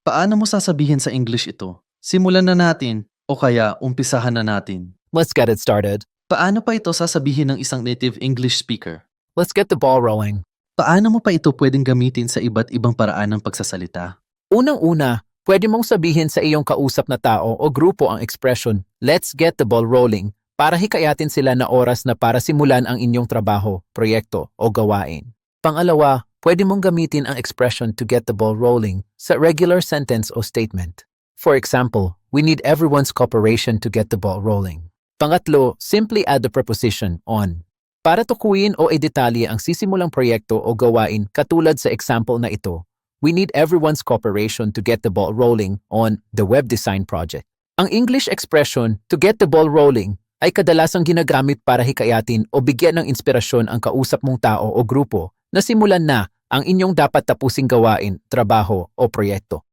Paano mo sasabihin sa English ito? Simulan na natin o kaya umpisahan na natin. Let's get it started. Paano pa ito sasabihin ng isang native English speaker? Let's get the ball rolling. Paano mo pa ito pwedeng gamitin sa iba't ibang paraan ng pagsasalita? Unang-una, pwede mong sabihin sa iyong kausap na tao o grupo ang expression, let's get the ball rolling, para hikayatin sila na oras na para simulan ang inyong trabaho, proyekto o gawain. Pangalawa, pwede mong gamitin ang expression to get the ball rolling sa regular sentence o statement. For example, we need everyone's cooperation to get the ball rolling. Pangatlo, simply add the preposition on. Para tukuyin o idetalye ang sisimulang proyekto o gawain katulad sa example na ito, we need everyone's cooperation to get the ball rolling on the web design project. Ang English expression, to get the ball rolling, ay kadalasang ginagamit para hikayatin o bigyan ng inspirasyon ang kausap mong tao o grupo na simulan na ang inyong dapat tapusing gawain, trabaho o proyekto.